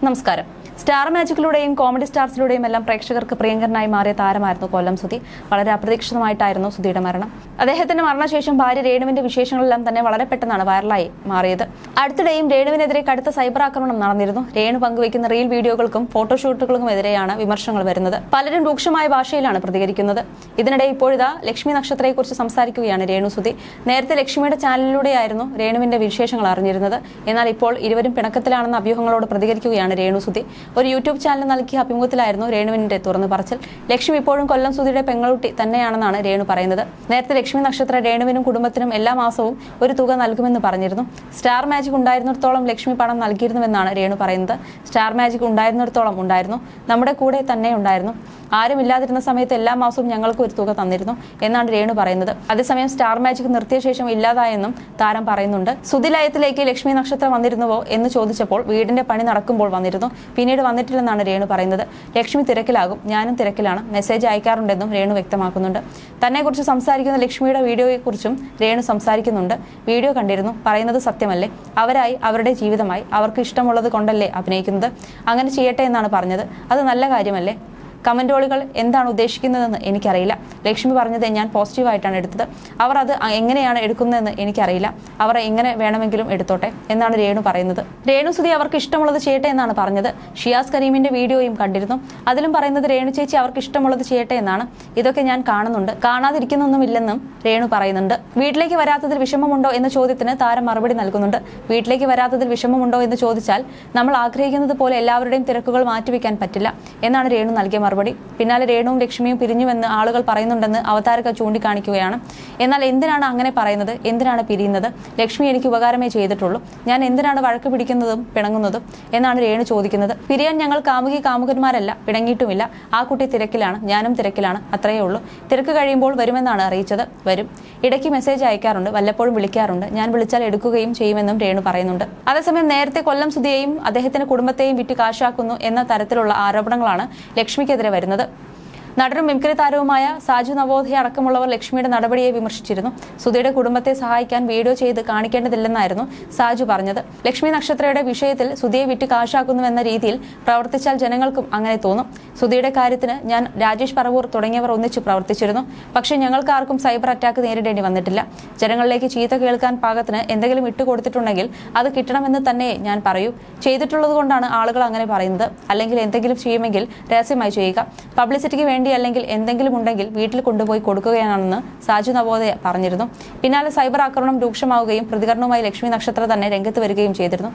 നമസ്കാരം. Star മാജിക്കിലൂടെയും comedy സ്റ്റാർസിലൂടെയും എല്ലാം പ്രേക്ഷകർക്ക് പ്രിയങ്കരനായി മാറിയ താരമായിരുന്നു കൊല്ലം സുധി. വളരെ അപ്രതീക്ഷിതമായിട്ടായിരുന്നു സുധിയുടെ മരണം. അദ്ദേഹത്തിന്റെ മരണശേഷം ഭാര്യ രേണുവിന്റെ വിശേഷങ്ങളെല്ലാം തന്നെ വളരെ പെട്ടെന്നാണ് വൈറലായി മാറിയത്. അടുത്തിടെയും രേണുവിനെതിരെ കടുത്ത സൈബർ ആക്രമണം നടന്നിരുന്നു. രേണു പങ്കുവയ്ക്കുന്ന റീൽ വീഡിയോകൾക്കും ഫോട്ടോഷൂട്ടുകൾക്കും എതിരെയാണ് വിമർശനങ്ങൾ വരുന്നത്. പലരും രൂക്ഷമായ ഭാഷയിലാണ് പ്രതികരിക്കുന്നത്. ഇതിനിടെ ഇപ്പോഴിതാ ലക്ഷ്മി നക്ഷത്രത്തെക്കുറിച്ച് സംസാരിക്കുകയാണ് രേണു സുധി. നേരത്തെ ലക്ഷ്മിയുടെ ചാനലിലൂടെയായിരുന്നു രേണുവിന്റെ വിശേഷങ്ങൾ അറിഞ്ഞിരുന്നത്. എന്നാൽ ഇപ്പോൾ ഇരുവരും പിണക്കത്തിലാണെന്ന അഭ്യൂഹങ്ങളോട് പ്രതികരിക്കുകയാണ് രേണു സുധി. ഒരു യൂട്യൂബ് ചാനൽ നൽകിയ അഭിമുഖത്തിലായിരുന്നു രേണുവിന്റെ തുറന്നു പറച്ചിൽ. ലക്ഷ്മി ഇപ്പോഴും കൊല്ലം സുധിയുടെ പെങ്ങളുട്ടി തന്നെയാണെന്നാണ് രേണു പറയുന്നത്. നേരത്തെ ലക്ഷ്മി നക്ഷത്ര രേണുവിനും കുടുംബത്തിനും എല്ലാ മാസവും ഒരു തുക നൽകുമെന്ന് പറഞ്ഞിരുന്നു. സ്റ്റാർ മാജിക് ഉണ്ടായിരുന്നിടത്തോളം ലക്ഷ്മി പണം നൽകിയിരുന്നുവെന്നാണ് രേണു പറയുന്നത്. സ്റ്റാർ മാജിക് ഉണ്ടായിരുന്നിടത്തോളം ഉണ്ടായിരുന്നു, നമ്മുടെ കൂടെ തന്നെ ഉണ്ടായിരുന്നു. ആരും ഇല്ലാതിരുന്ന സമയത്ത് എല്ലാ മാസവും ഞങ്ങൾക്ക് ഒരു തുക തന്നിരുന്നു എന്നാണ് രേണു പറയുന്നത്. അതേസമയം സ്റ്റാർ മാജിക് നിർത്തിയ ശേഷം ഇല്ലാതായെന്നും താരം പറയുന്നുണ്ട്. സുധിലയത്തിലേക്ക് ലക്ഷ്മി നക്ഷത്രം വന്നിരുന്നുവോ എന്ന് ചോദിച്ചപ്പോൾ വീടിന്റെ പണി നടക്കുമ്പോൾ വന്നിരുന്നു, പിന്നീട് വന്നിട്ടില്ലെന്നാണ് രേണു പറയുന്നത്. ലക്ഷ്മി തിരക്കിലാകും, ഞാനും തിരക്കിലാണ്, മെസ്സേജ് അയക്കാറുണ്ടെന്നും രേണു വ്യക്തമാക്കുന്നുണ്ട്. തന്നെക്കുറിച്ച് സംസാരിക്കുന്ന ലക്ഷ്മിയുടെ വീഡിയോയെക്കുറിച്ചും രേണു സംസാരിക്കുന്നുണ്ട്. വീഡിയോ കണ്ടിരുന്നു, പറയുന്നത് സത്യമല്ലേ, അവരായി അവരുടെ ജീവിതമായി അവർക്ക് ഇഷ്ടമുള്ളത് കൊണ്ടല്ലേ അഭിനയിക്കുന്നത്, അങ്ങനെ ചെയ്യട്ടെ എന്നാണ് പറഞ്ഞത്. അത് നല്ല കാര്യമല്ലേ. കമന്റോളികൾ എന്താണ് ഉദ്ദേശിക്കുന്നതെന്ന് എനിക്കറിയില്ല. ലക്ഷ്മി പറഞ്ഞത് ഞാൻ പോസിറ്റീവായിട്ടാണ് എടുത്തത്. അവർ അത് എങ്ങനെയാണ് എടുക്കുന്നതെന്ന് എനിക്കറിയില്ല. അവർ എങ്ങനെ വേണമെങ്കിലും എടുത്തോട്ടെ എന്നാണ് രേണു പറയുന്നത്. രേണു സുധി അവർക്ക് ഇഷ്ടമുള്ളത് ചെയ്യട്ടെ എന്നാണ് പറഞ്ഞത്. ഷിയാസ് കരീമിന്റെ വീഡിയോയും കണ്ടിരുന്നു. അതിലും പറയുന്നത് രേണു ചേച്ചി അവർക്ക് ഇഷ്ടമുള്ളത് ചെയ്യട്ടെ എന്നാണ്. ഇതൊക്കെ ഞാൻ കാണുന്നുണ്ട്, കാണാതിരിക്കുന്നൊന്നുമില്ലെന്നും രേണു പറയുന്നുണ്ട്. വീട്ടിലേക്ക് വരാത്തതിൽ വിഷമമുണ്ടോ എന്ന ചോദ്യത്തിന് താരം മറുപടി നൽകുന്നുണ്ട്. വീട്ടിലേക്ക് വരാത്തതിൽ വിഷമമുണ്ടോ എന്ന് ചോദിച്ചാൽ നമ്മൾ ആഗ്രഹിക്കുന്നത് പോലെ എല്ലാവരുടെയും തിരക്കുകൾ മാറ്റിവെക്കാൻ പറ്റില്ല എന്നാണ് രേണു നൽകിയ മറുപടി. പിന്നാലെ രേണുവും ലക്ഷ്മിയും പിരിഞ്ഞുവെന്ന് ആളുകൾ പറയുന്നുണ്ടെന്ന് അവതാരക ചൂണ്ടിക്കാണിക്കുകയാണ്. എന്നാൽ എന്തിനാണ് അങ്ങനെ പറയുന്നത്, എന്തിനാണ് പിരിയുന്നത്? ലക്ഷ്മി എനിക്ക് ഉപകാരമേ ചെയ്തിട്ടുള്ളൂ, ഞാൻ എന്തിനാണ് വഴക്ക് പിടിക്കുന്നതും പിണങ്ങുന്നതും എന്നാണ് രേണു ചോദിക്കുന്നത്. പിരിയാൻ ഞങ്ങൾ കാമുകന്മാരല്ല, പിണങ്ങിയിട്ടുമില്ല. ആ കുട്ടി തിരക്കിലാണ്, ഞാനും തിരക്കിലാണ്, അത്രയേ ഉള്ളൂ. തിരക്ക് കഴിയുമ്പോൾ വരുമെന്നാണ് അറിയിച്ചത്. വരും. ഇടയ്ക്ക് മെസ്സേജ് അയക്കാറുണ്ട്, വല്ലപ്പോഴും വിളിക്കാറുണ്ട്. ഞാൻ വിളിച്ചാൽ എടുക്കുകയും ചെയ്യുമെന്നും രേണു പറയുന്നുണ്ട്. അതേസമയം നേരത്തെ കൊല്ലം സുധിയെയും അദ്ദേഹത്തിന്റെ കുടുംബത്തെയും വിറ്റ് കാശാക്കുന്നു എന്ന തരത്തിലുള്ള ആരോപണങ്ങളാണ് ലക്ഷ്മിക്കെതിരെ വരുന്നത്. നടനും മിമിക്രി താരവുമായ സാജു നവോദയ അടക്കമുള്ളവർ ലക്ഷ്മിയുടെ നടപടിയെ വിമർശിച്ചിരുന്നു. സുധിയുടെ കുടുംബത്തെ സഹായിക്കാൻ വീഡിയോ ചെയ്ത് കാണിക്കേണ്ടതില്ലെന്നായിരുന്നു സാജു പറഞ്ഞത്. ലക്ഷ്മി നക്ഷത്രയുടെ വിഷയത്തിൽ സുധിയെ വിറ്റ് കാശാക്കുന്നുവെന്ന രീതിയിൽ പ്രവർത്തിച്ചാൽ ജനങ്ങൾക്കും അങ്ങനെ തോന്നും. സുധിയുടെ കാര്യത്തിന് ഞാൻ, രാജേഷ് പറവൂർ തുടങ്ങിയവർ ഒന്നിച്ച് പ്രവർത്തിച്ചിരുന്നു. പക്ഷേ ഞങ്ങൾക്ക് ആർക്കും സൈബർ അറ്റാക്ക് നേരിടേണ്ടി വന്നിട്ടില്ല. ജനങ്ങളിലേക്ക് ചീത്ത കേൾക്കാൻ പാകത്തിന് എന്തെങ്കിലും ഇട്ടുകൊടുത്തിട്ടുണ്ടെങ്കിൽ അത് കിട്ടണമെന്ന് തന്നെ ഞാൻ പറയൂ. ചെയ്തിട്ടുള്ളത് കൊണ്ടാണ് ആളുകൾ അങ്ങനെ പറയുന്നത്. അല്ലെങ്കിൽ എന്തെങ്കിലും ചെയ്യുമെങ്കിൽ രഹസ്യമായി ചെയ്യുക. പബ്ലിസിറ്റിക്ക് വേണ്ടി അല്ലെങ്കിൽ എന്തെങ്കിലും ഉണ്ടെങ്കിൽ വീട്ടിൽ കൊണ്ടുപോയി കൊടുക്കുകയാണെന്ന് സാജു നവോദയ പറഞ്ഞിരുന്നു. പിന്നാലെ സൈബർ ആക്രമണം രൂക്ഷമാവുകയും പ്രതികരണവുമായി ലക്ഷ്മി നക്ഷത്ര തന്നെ രംഗത്ത് വരികയും ചെയ്തിരുന്നു.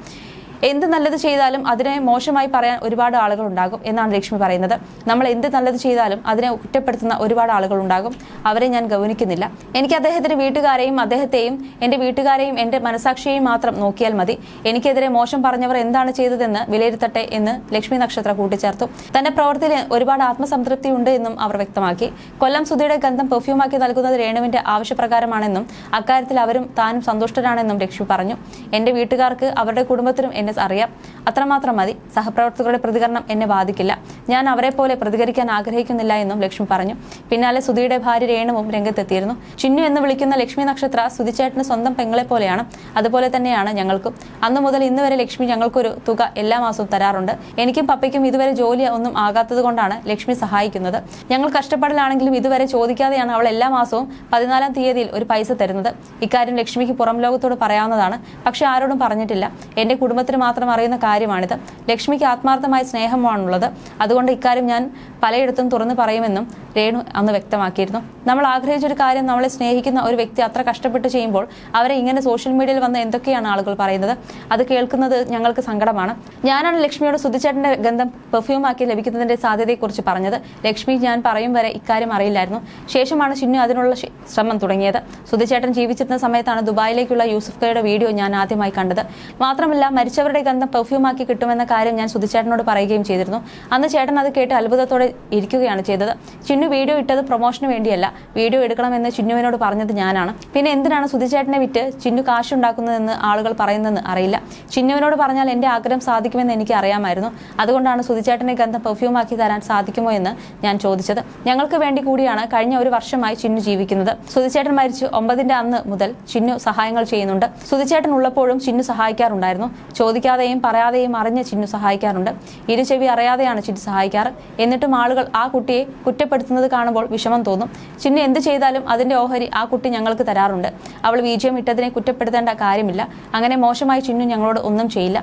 എന്ത് നല്ലത് ചെയ്താലും അതിനെ മോശമായി പറയാൻ ഒരുപാട് ആളുകൾ ഉണ്ടാകും എന്നാണ് ലക്ഷ്മി പറയുന്നത്. നമ്മൾ എന്ത് നല്ലത് ചെയ്താലും അതിനെ കുറ്റപ്പെടുത്തുന്ന ഒരുപാട് ആളുകൾ ഉണ്ടാകും, അവരെ ഞാൻ ഗൗനിക്കുന്നില്ല. എനിക്ക് അദ്ദേഹത്തിന്റെ വീട്ടുകാരെയും അദ്ദേഹത്തെയും എൻ്റെ വീട്ടുകാരെയും എൻ്റെ മനസാക്ഷിയെയും മാത്രം നോക്കിയാൽ മതി. എനിക്കെതിരെ മോശം പറഞ്ഞവർ എന്താണ് ചെയ്തതെന്ന് വിലയിരുത്തട്ടെ എന്ന് ലക്ഷ്മി നക്ഷത്ര കൂട്ടിച്ചേർത്തു. തന്റെ പ്രവൃത്തിയിൽ ഒരുപാട് ആത്മസംതൃപ്തി ഉണ്ട് എന്നും അവർ വ്യക്തമാക്കി. കൊല്ലം സുധിയുടെ ഗന്ധം പെർഫ്യൂമാക്കി നൽകുന്നത് രേണുവിന്റെ ആവശ്യപ്രകാരമാണെന്നും അക്കാര്യത്തിൽ അവരും താനും സന്തുഷ്ടരാണെന്നും ലക്ഷ്മി പറഞ്ഞു. എൻ്റെ വീട്ടുകാർക്ക് അവരുടെ കുടുംബത്തിനും എന്നെ അറിയാം, അത്രമാത്രം മതി. സഹപ്രവർത്തകരുടെ പ്രതികരണം എന്നെ ബാധിക്കില്ല. ഞാൻ അവരെ പോലെ പ്രതികരിക്കാൻ ആഗ്രഹിക്കുന്നില്ല എന്നും ലക്ഷ്മി പറഞ്ഞു. പിന്നാലെ സുധിയുടെ ഭാര്യ രേണുവും രംഗത്തെത്തിയിരുന്നു. ചിന്നു എന്ന് വിളിക്കുന്ന ലക്ഷ്മി നക്ഷത്ര സുധിച്ചേട്ടന് സ്വന്തം പെങ്ങളെ പോലെയാണ്, അതുപോലെ തന്നെയാണ് ഞങ്ങൾക്കും. അന്നു മുതൽ ഇന്ന് വരെ ലക്ഷ്മി ഞങ്ങൾക്കൊരു തുക എല്ലാ മാസവും തരാറുണ്ട്. എനിക്കും പപ്പയ്ക്കും ഇതുവരെ ജോലി ഒന്നും ആകാത്തത് കൊണ്ടാണ് ലക്ഷ്മി സഹായിക്കുന്നത്. ഞങ്ങൾ കഷ്ടപ്പാടിലാണെങ്കിലും ഇതുവരെ ചോദിക്കാതെയാണ് അവൾ എല്ലാ മാസവും 14-ാം തീയതിയിൽ ഒരു പൈസ തരുന്നത്. ഇക്കാര്യം ലക്ഷ്മിക്ക് പുറം ലോകത്തോട് പറയാവുന്നതാണ്, പക്ഷെ ആരോടും പറഞ്ഞിട്ടില്ല. എന്റെ കുടുംബത്തിന് മാത്രം അറിയുന്ന കാര്യമാണിത്. ലക്ഷ്മിക്ക് ആത്മാർത്ഥമായ സ്നേഹമാണുള്ളത്, അതുകൊണ്ട് ഇക്കാര്യം ഞാൻ പലയിടത്തും തുറന്നു പറയുമെന്നും രേണു അന്ന് വ്യക്തമാക്കിയിരുന്നു. നമ്മൾ ആഗ്രഹിച്ചൊരു കാര്യം നമ്മളെ സ്നേഹിക്കുന്ന ഒരു വ്യക്തി അത്ര കഷ്ടപ്പെട്ട് ചെയ്യുമ്പോൾ അവരെ ഇങ്ങനെ സോഷ്യൽ മീഡിയയിൽ വന്ന് എന്തൊക്കെയാണ് ആളുകൾ പറയുന്നത്, അത് കേൾക്കുന്നത് ഞങ്ങൾക്ക് സങ്കടമാണ്. ഞാനാണ് ലക്ഷ്മിയോട് സുധിച്ചേട്ടന്റെ ഗന്ധം പെർഫ്യൂമാക്കി ലഭിക്കുന്നതിന്റെ സാധ്യതയെക്കുറിച്ച് പറഞ്ഞത്. ലക്ഷ്മി ഞാൻ പറയും വരെ ഇക്കാര്യം അറിയില്ലായിരുന്നു. ശേഷമാണ് ചിന്നു അതിനുള്ള ശ്രമം തുടങ്ങിയത്. സുധിച്ചേട്ടൻ ജീവിച്ചിരുന്ന സമയത്താണ് ദുബായിലേക്കുള്ള യൂസുഫ് ഖയുടെ വീഡിയോ ഞാൻ ആദ്യമായി കണ്ടത്. മാത്രമല്ല മരിച്ചവരുടെ ഗന്ധം പെർഫ്യൂമാക്കി കിട്ടുമെന്ന കാര്യം ഞാൻ സുധിച്ചേട്ടനോട് പറയുകയും ചെയ്തിരുന്നു. അന്ന് ചേട്ടൻ അത് കേട്ട് അത്ഭുതത്തോടെ ഇരിക്കുകയാണ് ചെയ്തത്. ചിന്നു വീഡിയോ ഇട്ടത് പ്രൊമോഷന് വേണ്ടിയല്ല, വീഡിയോ എടുക്കണമെന്ന് ചിന്നുവിനോട് പറഞ്ഞത് ഞാനാണ്. പിന്നെ എന്തിനാണ് സുധിച്ചേട്ടനെ വിറ്റ് ചിന്നു കാശുണ്ടാക്കുന്നതെന്ന് ആളുകൾ പറയുന്നതെന്ന് അറിയില്ല. ചിന്നുവിനോട് പറഞ്ഞാൽ എന്റെ ആഗ്രഹം സാധിക്കുമെന്ന് എനിക്ക് അറിയാമായിരുന്നു. അതുകൊണ്ടാണ് സുധിച്ചേട്ടനെ ഗന്ധം പെർഫ്യൂമാക്കി തരാൻ സാധിക്കുമോ എന്ന് ഞാൻ ചോദിച്ചത്. ഞങ്ങൾക്ക് വേണ്ടി കൂടിയാണ് കഴിഞ്ഞ ഒരു വർഷമായി ചിന്നു ജീവിക്കുന്നത്. സുധിച്ചേട്ടൻ മരിച്ചു 9-ന്റെ അന്ന് മുതൽ ചിന്നു സഹായങ്ങൾ ചെയ്യുന്നുണ്ട്. സുധിച്ചേട്ടൻ ഉള്ളപ്പോഴും ചിന്നു സഹായിക്കാറുണ്ടായിരുന്നു. ചോദിക്കും ചോദിക്കാതെയും പറയാതെയും അറിഞ്ഞ് ചിന്നു സഹായിക്കാറുണ്ട്. ഇരുചെവി അറിയാതെയാണ് ചിന്നു സഹായിക്കാറ്. എന്നിട്ടും ആളുകൾ ആ കുട്ടിയെ കുറ്റപ്പെടുത്തുന്നത് കാണുമ്പോൾ വിഷമം തോന്നും. ചിന്നു എന്ത് ചെയ്താലും അതിന്റെ ഓഹരി ആ കുട്ടി ഞങ്ങൾക്ക് തരാറുണ്ട്. അവൾ ബീജം ഇട്ടതിനെ കുറ്റപ്പെടുത്തേണ്ട കാര്യമില്ല. അങ്ങനെ മോശമായി ചിന്നു ഞങ്ങളോട് ഒന്നും ചെയ്യില്ല.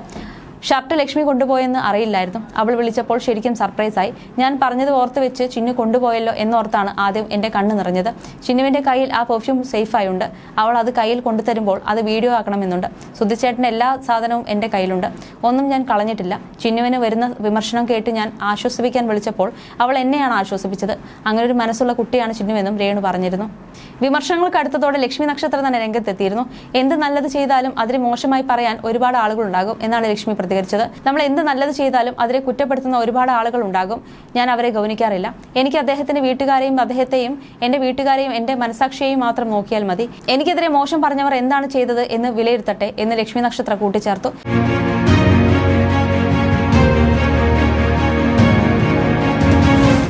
ഷർട്ട് ലക്ഷ്മി കൊണ്ടുപോയെന്ന് അറിയില്ലായിരുന്നു. അവൾ വിളിച്ചപ്പോൾ ശരിക്കും സർപ്രൈസായി. ഞാൻ പറഞ്ഞത് ഓർത്ത് വെച്ച് ചിന്നു കൊണ്ടുപോയല്ലോ എന്നോർത്താണ് ആദ്യം എൻ്റെ കണ്ണ് നിറഞ്ഞത്. ചിന്നുവിൻ്റെ കയ്യിൽ ആ പെർഫ്യൂം സേഫായി ഉണ്ട്. അവൾ അത് കയ്യിൽ കൊണ്ടുതരുമ്പോൾ അത് വീഡിയോ ആക്കണമെന്നുണ്ട്. സുധിച്ചേട്ടൻ്റെ എല്ലാ സാധനവും എൻ്റെ കയ്യിലുണ്ട്. ഒന്നും ഞാൻ കളഞ്ഞിട്ടില്ല. ചിന്നുവിന് വരുന്ന വിമർശനം കേട്ട് ഞാൻ ആശ്വസിപ്പിക്കാൻ വിളിച്ചപ്പോൾ അവൾ എന്നെയാണ് ആശ്വസിപ്പിച്ചത്. അങ്ങനെ ഒരു മനസ്സുള്ള കുട്ടിയാണ് ചിന്നുവെന്നും രേണു പറഞ്ഞിരുന്നു. വിമർശനങ്ങൾക്ക് അടുത്തതോടെ ലക്ഷ്മി നക്ഷത്രം തന്നെ രംഗത്തെത്തിയിരുന്നു. എന്ത് നല്ലത് ചെയ്താലും അതിനെ മോശമായി പറയാൻ ഒരുപാട് ആളുകളുണ്ടാകും എന്നാണ് ലക്ഷ്മി പ്രതികരിച്ചത്. നമ്മൾ എന്ത് നല്ലത് ചെയ്താലും അതിനെ കുറ്റപ്പെടുത്തുന്ന ഒരുപാട് ആളുകൾ ഉണ്ടാകും. ഞാൻ അവരെ ഗൗനിക്കാറില്ല. എനിക്ക് അദ്ദേഹത്തിന്റെ വീട്ടുകാരെയും അദ്ദേഹത്തെയും എന്റെ വീട്ടുകാരെയും എന്റെ മനസാക്ഷിയെയും മാത്രം നോക്കിയാൽ മതി. എനിക്കെതിരെ മോശം പറഞ്ഞവർ എന്താണ് ചെയ്തത് എന്ന് വിലയിരുത്തട്ടെ എന്ന് ലക്ഷ്മി നക്ഷത്ര കൂട്ടിച്ചേർത്തു.